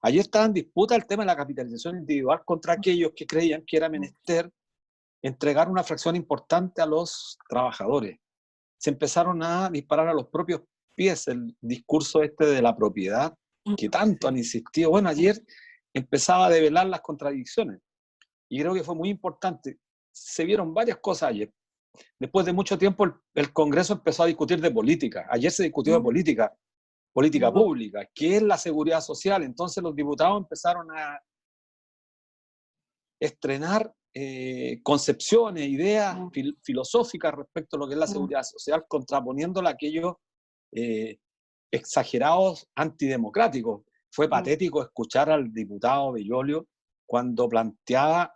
Ayer estaba en disputa el tema de la capitalización individual contra aquellos que creían que era menester entregar una fracción importante a los trabajadores. Se empezaron a disparar a los propios pies el discurso de la propiedad, que tanto han insistido. Bueno, ayer empezaba a develar las contradicciones, y creo que fue muy importante. Se vieron varias cosas ayer. Después de mucho tiempo el Congreso empezó a discutir de política. Ayer se discutió de política pública, que es la seguridad social. Entonces los diputados empezaron a estrenar concepciones, ideas filosóficas respecto a lo que es la seguridad social, contraponiéndola a aquellos exagerados antidemocráticos. Fue patético escuchar al diputado Bellolio cuando planteaba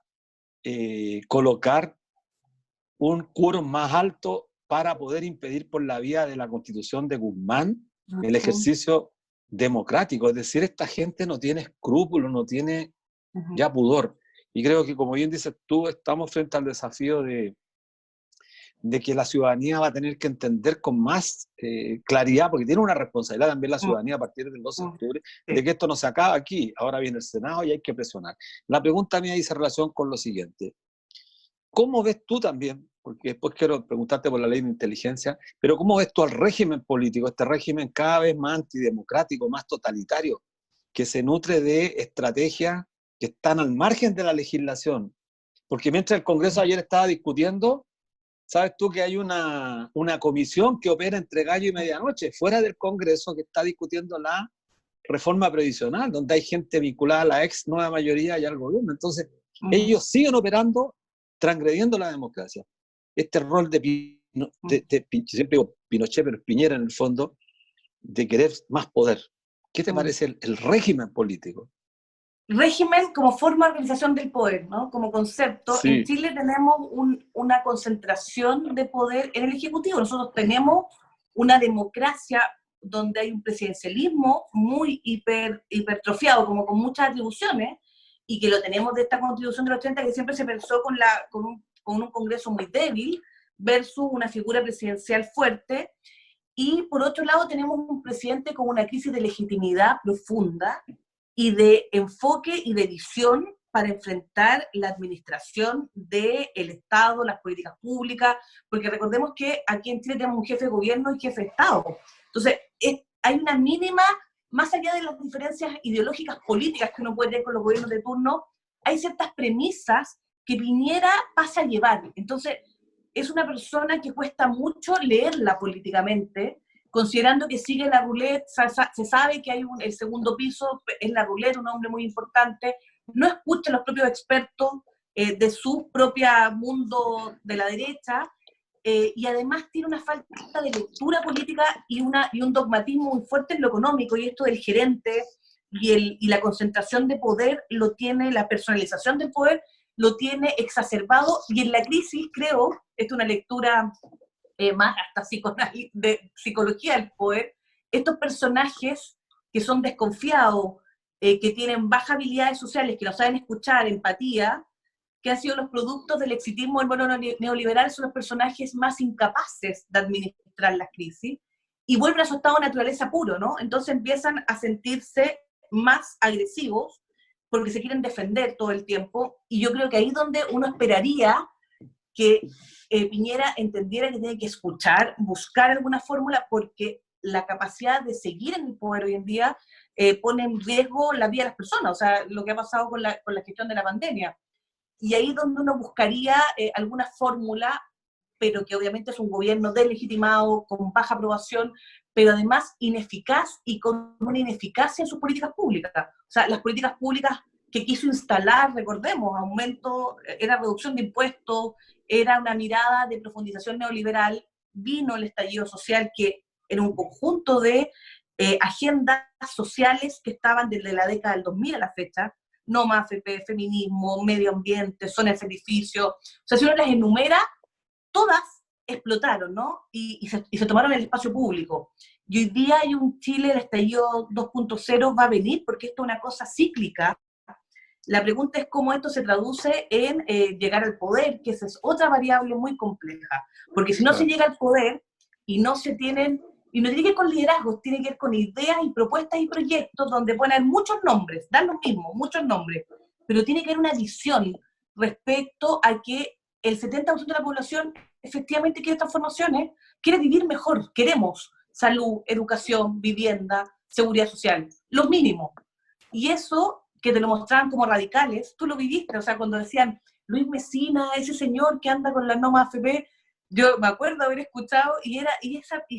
colocar un quórum más alto para poder impedir por la vía de la Constitución de Guzmán el ejercicio democrático. Es decir, esta gente no tiene escrúpulos, no tiene ya pudor. Y creo que, como bien dices tú, estamos frente al desafío de que la ciudadanía va a tener que entender con más claridad, porque tiene una responsabilidad también la ciudadanía a partir del 12 de octubre, de que esto no se acaba aquí. Ahora viene el Senado y hay que presionar. La pregunta mía dice relación con lo siguiente. ¿Cómo ves tú también, porque después quiero preguntarte por la ley de inteligencia, pero cómo ves tú al régimen político, este régimen cada vez más antidemocrático, más totalitario, que se nutre de estrategias que están al margen de la legislación? Porque mientras el Congreso ayer estaba discutiendo, sabes tú que hay una comisión que opera entre gallo y medianoche, fuera del Congreso, que está discutiendo la reforma previsional, donde hay gente vinculada a la ex nueva mayoría y al gobierno. Entonces, ellos siguen operando, transgrediendo la democracia. Este rol siempre digo Pinochet, pero Piñera en el fondo, de querer más poder. ¿Qué te parece el régimen político? Régimen como forma de organización del poder, ¿no? Como concepto. Sí. En Chile tenemos una concentración de poder en el Ejecutivo. Nosotros tenemos una democracia donde hay un presidencialismo muy hipertrofiado, como con muchas atribuciones, y que lo tenemos de esta Constitución del 80, que siempre se pensó con un Congreso muy débil versus una figura presidencial fuerte. Y por otro lado tenemos un presidente con una crisis de legitimidad profunda y de enfoque y de visión para enfrentar la administración del Estado, las políticas públicas, porque recordemos que aquí en Chile tenemos un jefe de gobierno y jefe de Estado. Entonces, hay una mínima, más allá de las diferencias ideológicas políticas que uno puede tener con los gobiernos de turno, hay ciertas premisas que Piñera pasa a llevar. Entonces, es una persona que cuesta mucho leerla políticamente, considerando que sigue la roulette, se sabe que hay el segundo piso, es la roulette, un hombre muy importante, no escucha a los propios expertos de su propio mundo de la derecha, y además tiene una falta de lectura política y un dogmatismo muy fuerte en lo económico, y esto del gerente y la concentración de poder lo tiene, la personalización del poder lo tiene exacerbado, y en la crisis, creo, esto es una lectura más hasta de psicología del poder, estos personajes que son desconfiados, que tienen bajas habilidades sociales, que no saben escuchar, empatía, que han sido los productos del exitismo del modelo neoliberal, son los personajes más incapaces de administrar las crisis, y vuelven a su estado de naturaleza puro, ¿no? Entonces empiezan a sentirse más agresivos, porque se quieren defender todo el tiempo, y yo creo que ahí es donde uno esperaría que Piñera entendiera que tiene que escuchar, buscar alguna fórmula, porque la capacidad de seguir en el poder hoy en día pone en riesgo la vida de las personas, o sea, lo que ha pasado con la gestión de la pandemia. Y ahí es donde uno buscaría alguna fórmula, pero que obviamente es un gobierno deslegitimado, con baja aprobación, pero además ineficaz y con una ineficacia en sus políticas públicas. O sea, las políticas públicas que quiso instalar, recordemos, era reducción de impuestos, era una mirada de profundización neoliberal, vino el estallido social, que era un conjunto de agendas sociales que estaban desde la década del 2000 a la fecha, no más AFP, feminismo, medio ambiente, zona de sacrificio. O sea, si uno las enumera, todas explotaron, ¿no? Y se tomaron el espacio público. Y hoy día hay un Chile, el estallido 2.0 va a venir, porque esto es una cosa cíclica. La pregunta es cómo esto se traduce en llegar al poder, que esa es otra variable muy compleja. Porque si no se llega al poder y no se tienen, y no tiene que ver con liderazgos, tiene que ver con ideas y propuestas y proyectos donde pueden haber muchos nombres, dan lo mismo, muchos nombres, pero tiene que haber una visión respecto a que el 70% de la población efectivamente quiere transformaciones, quiere vivir mejor, queremos salud, educación, vivienda, seguridad social, lo mínimo. Y eso que te lo mostraban como radicales, tú lo viviste, o sea, cuando decían, Luis Mesina, ese señor que anda con la norma AFP, Yo me acuerdo haber escuchado y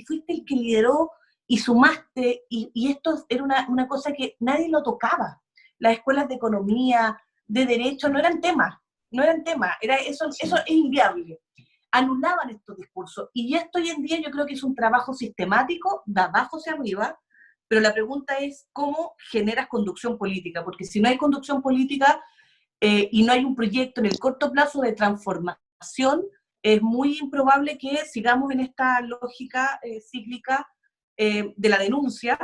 fuiste el que lideró y sumaste, y esto era una cosa que nadie lo tocaba. Las escuelas de economía, de derecho, no eran temas, eso es inviable. Anulaban estos discursos, y esto hoy en día yo creo que es un trabajo sistemático, de abajo hacia arriba, pero la pregunta es cómo generas conducción política, porque si no hay conducción política y no hay un proyecto en el corto plazo de transformación, es muy improbable que sigamos en esta lógica cíclica de la denuncia,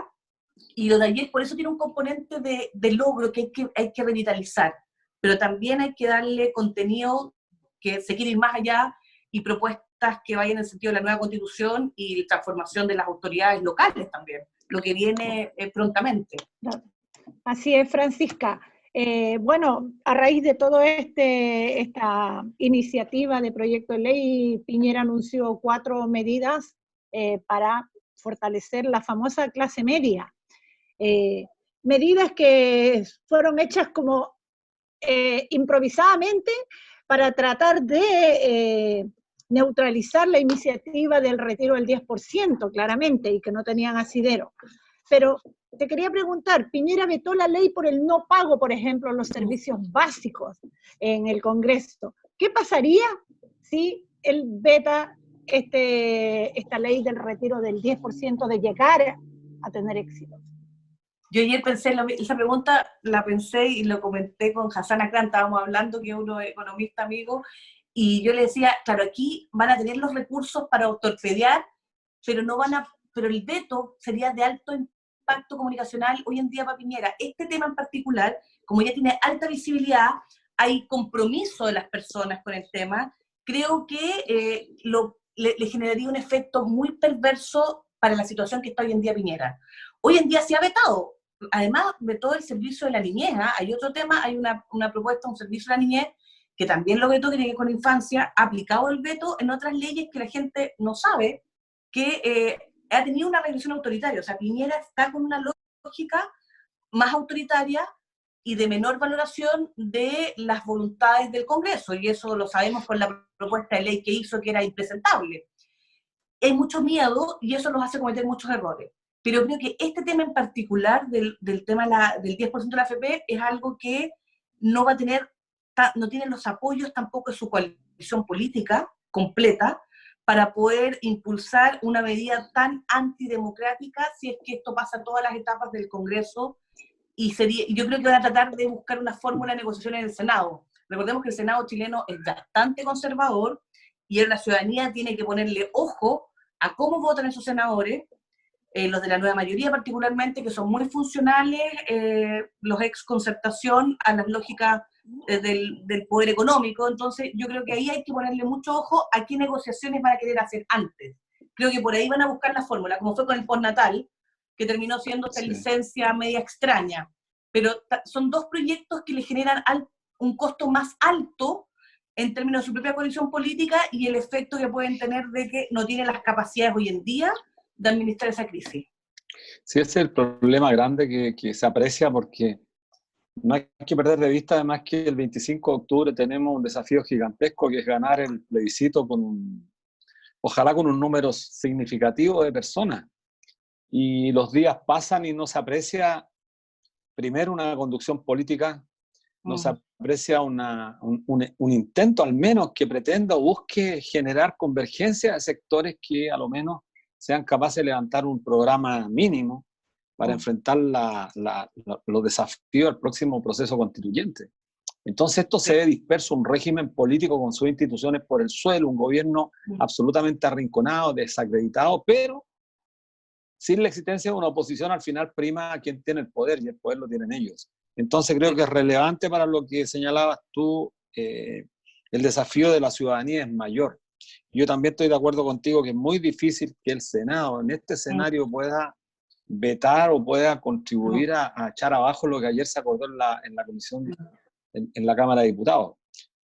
y lo de ayer por eso tiene un componente de logro que hay que revitalizar, pero también hay que darle contenido que se quiere ir más allá y propuestas que vayan en el sentido de la nueva constitución y la transformación de las autoridades locales también, lo que viene prontamente. Así es, Francisca. Bueno, a raíz de todo esta iniciativa de proyecto de ley, Piñera anunció 4 medidas para fortalecer la famosa clase media. Medidas que fueron hechas como improvisadamente para tratar de neutralizar la iniciativa del retiro del 10%, claramente, y que no tenían asidero. Pero te quería preguntar, Piñera vetó la ley por el no pago, por ejemplo, los servicios básicos en el Congreso. ¿Qué pasaría si él veta esta ley del retiro del 10% de llegar a tener éxito? Yo ayer pensé, esa pregunta la pensé y lo comenté con Hassan Akran, estábamos hablando, que es uno economista amigo, y yo le decía, claro, aquí van a tener los recursos para torpedear, pero el veto sería de alto impacto comunicacional hoy en día para Piñera. Este tema en particular, como ya tiene alta visibilidad, hay compromiso de las personas con el tema, creo que le generaría un efecto muy perverso para la situación que está hoy en día Piñera. Hoy en día se ha vetado, además vetó el servicio de la niñez, hay otro tema, hay una propuesta, un servicio de la niñez, que también lo vetó, que tiene que ver con la infancia, ha aplicado el veto en otras leyes que la gente no sabe, que ha tenido una regresión autoritaria. O sea, Piñera está con una lógica más autoritaria y de menor valoración de las voluntades del Congreso, y eso lo sabemos con la propuesta de ley que hizo, que era impresentable. Hay mucho miedo y eso nos hace cometer muchos errores. Pero creo que este tema en particular del tema del 10% de la AFP es algo que no va a tener, no tiene los apoyos tampoco de su coalición política completa para poder impulsar una medida tan antidemocrática si es que esto pasa todas las etapas del Congreso, y yo creo que van a tratar de buscar una fórmula de negociación en el Senado. Recordemos que el Senado chileno es bastante conservador y la ciudadanía tiene que ponerle ojo a cómo votan esos senadores, los de la nueva mayoría particularmente, que son muy funcionales, los ex concertación, a las lógicas del poder económico. Entonces yo creo que ahí hay que ponerle mucho ojo a qué negociaciones van a querer hacer antes. Creo que por ahí van a buscar la fórmula, como fue con el postnatal, que terminó siendo esta licencia media extraña. Pero son dos proyectos que le generan un costo más alto en términos de su propia coalición política y el efecto que pueden tener de que no tienen las capacidades hoy en día de administrar esa crisis. Sí, ese es el problema grande que se aprecia, porque no hay que perder de vista además que el 25 de octubre tenemos un desafío gigantesco, que es ganar el plebiscito ojalá con un número significativo de personas. Y los días pasan y no se aprecia, primero, una conducción política, no se aprecia un intento al menos que pretenda o busque generar convergencia de sectores que a lo menos sean capaces de levantar un programa mínimo para enfrentar los desafíos del próximo proceso constituyente. Entonces esto se ve disperso, un régimen político con sus instituciones por el suelo, un gobierno absolutamente arrinconado, desacreditado, pero sin la existencia de una oposición. Al final prima a quien tiene el poder, y el poder lo tienen ellos. Entonces creo que es relevante para lo que señalabas tú, el desafío de la ciudadanía es mayor. Yo también estoy de acuerdo contigo que es muy difícil que el Senado en este escenario pueda vetar o pueda contribuir a echar abajo lo que ayer se acordó en la comisión, en la Cámara de Diputados,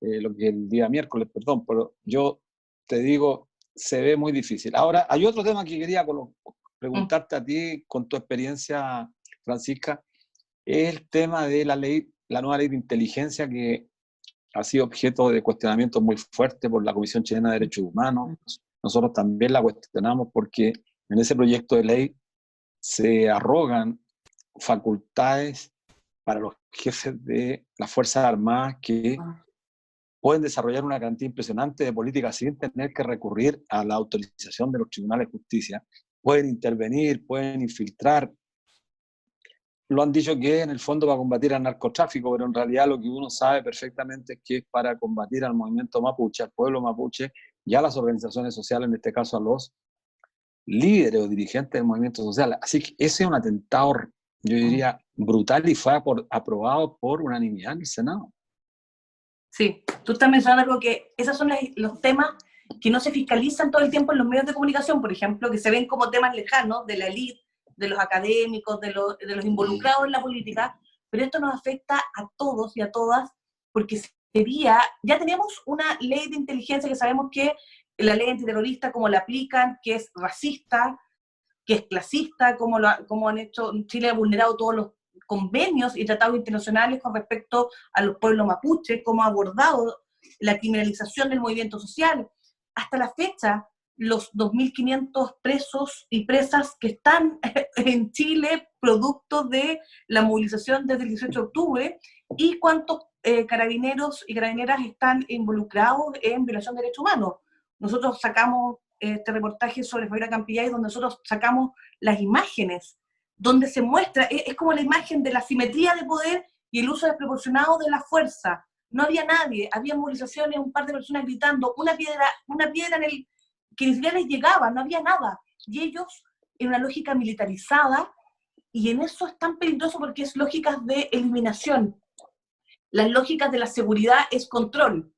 lo que el día miércoles, perdón, pero yo te digo, se ve muy difícil. Ahora, hay otro tema que quería preguntarte a ti, con tu experiencia, Francisca, es el tema de la nueva ley de inteligencia que ha sido objeto de cuestionamientos muy fuertes por la Comisión Chilena de Derechos Humanos. Nosotros también la cuestionamos porque en ese proyecto de ley se arrogan facultades para los jefes de las Fuerzas Armadas que pueden desarrollar una cantidad impresionante de políticas sin tener que recurrir a la autorización de los tribunales de justicia. Pueden intervenir, pueden infiltrar. Lo han dicho que en el fondo va a combatir al narcotráfico, pero en realidad lo que uno sabe perfectamente es que es para combatir al movimiento mapuche, al pueblo mapuche y a las organizaciones sociales, en este caso a los líderes o dirigentes del movimiento social. Así que ese es un atentado, yo diría, brutal y fue aprobado por unanimidad en el Senado. Sí, tú estás mencionando algo que esos son los temas que no se fiscalizan todo el tiempo en los medios de comunicación, por ejemplo, que se ven como temas lejanos de la élite, de los académicos, de los involucrados en la política, pero esto nos afecta a todos y a todas, porque ya teníamos una ley de inteligencia que sabemos que la ley antiterrorista, como la aplican, que es racista, que es clasista, como han hecho, Chile ha vulnerado todos los convenios y tratados internacionales con respecto a los pueblos mapuches, cómo ha abordado la criminalización del movimiento social. Hasta la fecha, los 2.500 presos y presas que están en Chile, producto de la movilización desde el 18 de octubre, y cuántos carabineros y carabineras están involucrados en violación de derechos humanos. Nosotros sacamos este reportaje sobre Fabiola Campillay, donde nosotros sacamos las imágenes, donde se muestra, es como la imagen de la simetría de poder y el uso desproporcionado de la fuerza. No había nadie, había movilizaciones, un par de personas gritando, una piedra que ni siquiera les llegaba, no había nada. Y ellos, en una lógica militarizada, y en eso es tan peligroso porque es lógicas de eliminación. Las lógicas de la seguridad es control.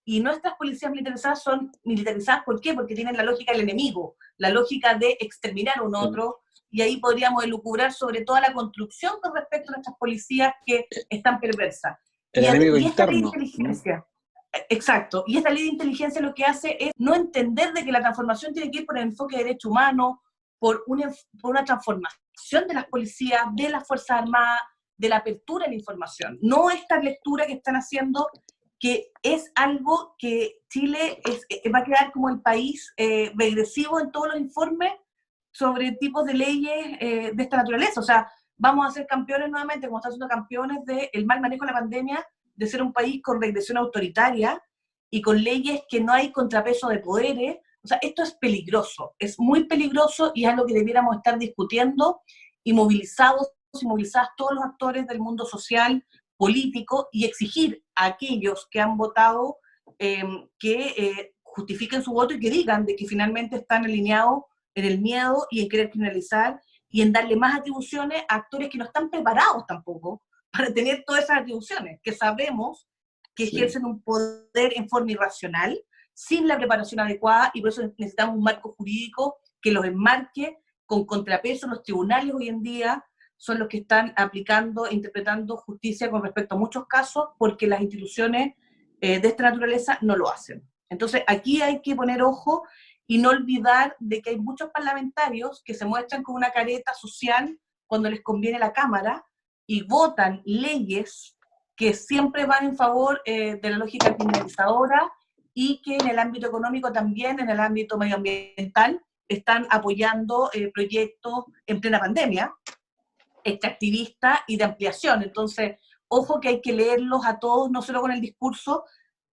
Y nuestras policías militarizadas son militarizadas, ¿por qué? Porque tienen la lógica del enemigo, la lógica de exterminar a un otro, y ahí podríamos elucubrar sobre toda la construcción con respecto a nuestras policías que están perversas. El enemigo interno. Esta ley de inteligencia, exacto, y esta ley de inteligencia lo que hace es no entender de que la transformación tiene que ir por el enfoque de derechos humanos, por una transformación de las policías, de las Fuerzas Armadas, de la apertura a la información. No esta lectura que están haciendo, que es algo que Chile va a quedar como el país regresivo en todos los informes sobre tipos de leyes de esta naturaleza. O sea, vamos a ser campeones nuevamente, como estamos siendo campeones del mal manejo de la pandemia, de ser un país con regresión autoritaria y con leyes que no hay contrapeso de poderes. O sea, esto es peligroso, es muy peligroso y es algo que debiéramos estar discutiendo y movilizados y movilizadas todos los actores del mundo social, político, y exigir a aquellos que han votado que justifiquen su voto y que digan de que finalmente están alineados en el miedo y en querer criminalizar y en darle más atribuciones a actores que no están preparados tampoco para tener todas esas atribuciones, que sabemos que ejercen un poder en forma irracional, sin la preparación adecuada, y por eso necesitamos un marco jurídico que los enmarque con contrapeso. Los tribunales hoy en día son los que están aplicando e interpretando justicia con respecto a muchos casos, porque las instituciones de esta naturaleza no lo hacen. Entonces aquí hay que poner ojo y no olvidar de que hay muchos parlamentarios que se muestran con una careta social cuando les conviene la Cámara y votan leyes que siempre van en favor de la lógica criminalizadora y que en el ámbito económico también, en el ámbito medioambiental, están apoyando proyectos en plena pandemia, extractivista y de ampliación. Entonces, ojo que hay que leerlos a todos, no solo con el discurso,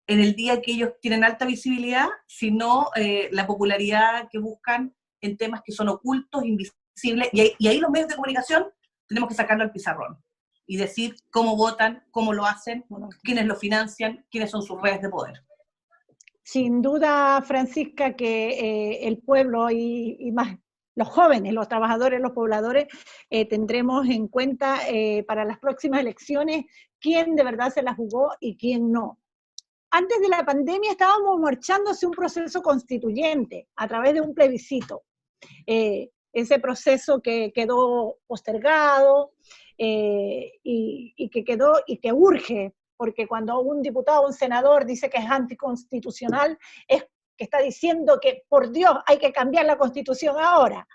en el día que ellos tienen alta visibilidad, sino la popularidad que buscan en temas que son ocultos, invisibles, y ahí los medios de comunicación tenemos que sacarlo al pizarrón y decir cómo votan, cómo lo hacen, quiénes lo financian, quiénes son sus redes de poder. Sin duda, Francisca, que el pueblo y más los jóvenes, los trabajadores, los pobladores, tendremos en cuenta para las próximas elecciones quién de verdad se la jugó y quién no. Antes de la pandemia estábamos marchando hacia un proceso constituyente a través de un plebiscito. Ese proceso que quedó postergado y que urge, porque cuando un diputado o un senador dice que es anticonstitucional, es que está diciendo que, por Dios, hay que cambiar la Constitución ahora.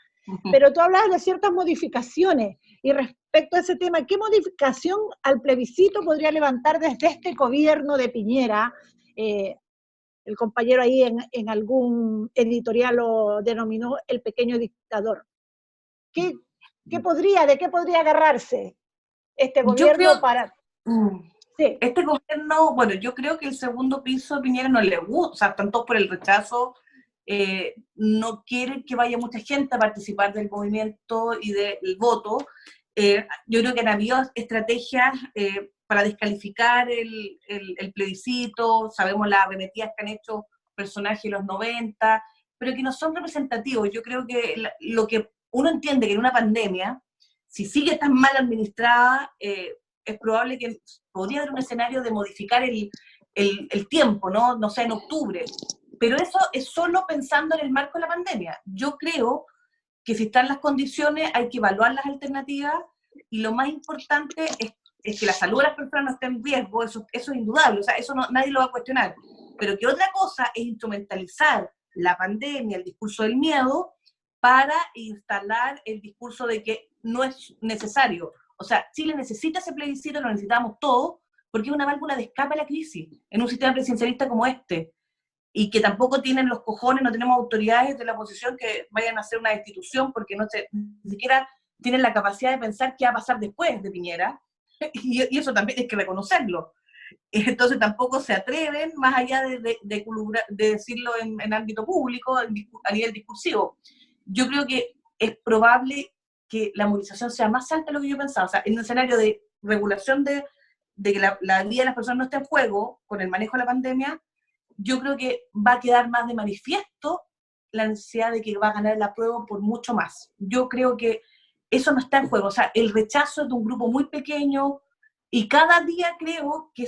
Pero tú hablas de ciertas modificaciones, y respecto a ese tema, ¿qué modificación al plebiscito podría levantar desde este gobierno de Piñera? El compañero ahí en algún editorial lo denominó el pequeño dictador. ¿De qué podría agarrarse este gobierno para...? Sí. Este gobierno, bueno, yo creo que el segundo piso a Piñera no le gusta, o sea, tanto por el rechazo, no quieren que vaya mucha gente a participar del movimiento y del voto. Yo creo que han habido estrategias para descalificar el plebiscito, sabemos las arremetidas que han hecho personajes de los 90, pero que no son representativos. Yo creo que lo que uno entiende que en una pandemia, si sigue tan mal administrada, es probable que podría haber un escenario de modificar el tiempo, ¿no? No sé, en octubre. Pero eso es solo pensando en el marco de la pandemia. Yo creo que si están las condiciones hay que evaluar las alternativas y lo más importante es que la salud de las personas no esté en riesgo, eso es indudable, o sea, eso nadie lo va a cuestionar. Pero que otra cosa es instrumentalizar la pandemia, el discurso del miedo, para instalar el discurso de que no es necesario. O sea, Chile necesita ese plebiscito, lo necesitamos todos, porque es una válvula de escape a la crisis en un sistema presidencialista como este, y que tampoco tienen los cojones, no tenemos autoridades de la oposición que vayan a hacer una destitución, porque ni siquiera tienen la capacidad de pensar qué va a pasar después de Piñera, y eso también hay que reconocerlo. Entonces tampoco se atreven, más allá de decirlo en ámbito público, a nivel discursivo. Yo creo que es probable que la movilización sea más alta de lo que yo pensaba. O sea, en un escenario de regulación de que la vida de las personas no esté en juego con el manejo de la pandemia, yo creo que va a quedar más de manifiesto la necesidad de que va a ganar el apruebo por mucho más. Yo creo que eso no está en juego. O sea, el rechazo es de un grupo muy pequeño y cada día creo que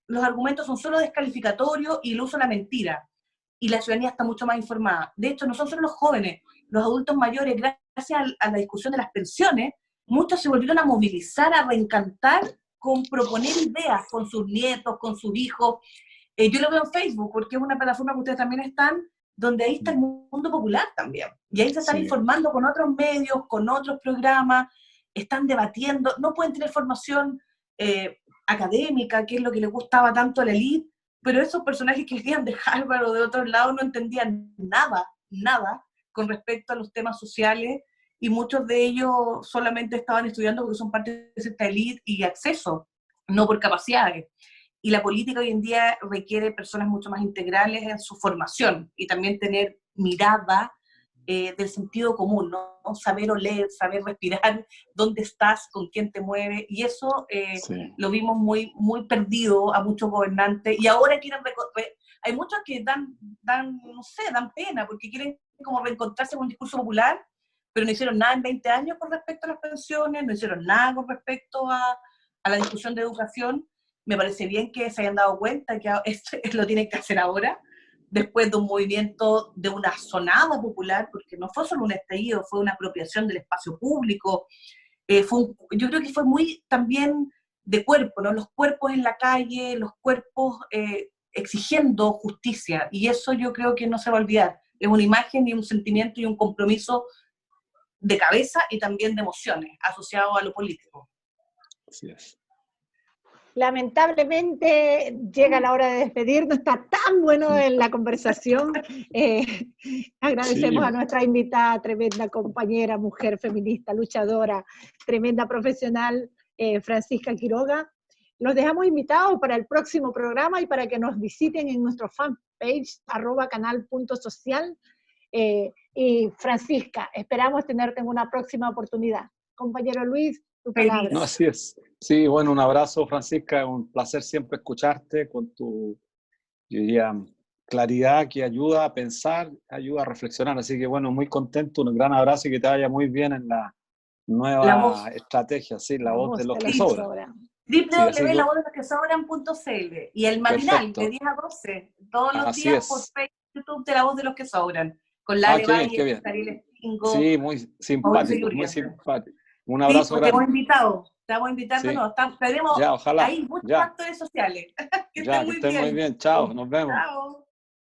los argumentos son solo descalificatorios y el uso de la mentira. Y la ciudadanía está mucho más informada. De hecho, no son solo los jóvenes, los adultos mayores, gracias a la discusión de las pensiones, muchos se volvieron a movilizar, a reencantar con proponer ideas con sus nietos, con sus hijos. Yo lo veo en Facebook, porque es una plataforma que ustedes también están, donde ahí está el mundo popular también. Y ahí se están informando con otros medios, con otros programas, están debatiendo, no pueden tener formación académica, que es lo que les gustaba tanto a la élite, pero esos personajes que venían de Harvard o de otros lados no entendían nada con respecto a los temas sociales, y muchos de ellos solamente estaban estudiando porque son parte de esta élite y acceso, no por capacidades. Y la política hoy en día requiere personas mucho más integrales en su formación y también tener mirada del sentido común, ¿no? Saber oler, saber respirar, dónde estás, con quién te mueves, y eso lo vimos muy, muy perdido a muchos gobernantes, y ahora quieren hay muchos que dan pena, porque quieren como reencontrarse con un discurso popular, pero no hicieron nada en 20 años con respecto a las pensiones, no hicieron nada con respecto a la discusión de educación. Me parece bien que se hayan dado cuenta que esto lo tienen que hacer ahora, después de un movimiento, de una sonada popular, porque no fue solo un estallido, fue una apropiación del espacio público. Yo creo que fue muy también de cuerpo, ¿no? Los cuerpos en la calle, los cuerpos exigiendo justicia, y eso yo creo que no se va a olvidar. Es una imagen y un sentimiento y un compromiso de cabeza y también de emociones asociado a lo político. Así es. Lamentablemente llega la hora de despedirnos, está tan bueno en la conversación. Agradecemos a nuestra invitada, tremenda compañera, mujer feminista, luchadora, tremenda profesional, Francisca Quiroga. Los dejamos invitados para el próximo programa y para que nos visiten en nuestro fanpage, @canal.social. Y Francisca, esperamos tenerte en una próxima oportunidad. Compañero Luis, tu palabra. No, así es. Sí, bueno, un abrazo, Francisca, es un placer siempre escucharte con tu, yo diría, claridad que ayuda a pensar, ayuda a reflexionar, así que bueno, muy contento, un gran abrazo y que te vaya muy bien en la nueva estrategia, sí, la voz de los que sobran. www.lavozdelosquesobran.cl y el matinal de 10 a 12, todos los días por Facebook, YouTube de La Voz de los que Sobran, con la Ale Valle, Ariel Espingo. Sí, muy simpático, muy simpático. Un abrazo grande. Te vamos a invitar de nuevo. Tenemos ahí muchos actores sociales. Que estén muy bien. Chao, nos vemos. Chao.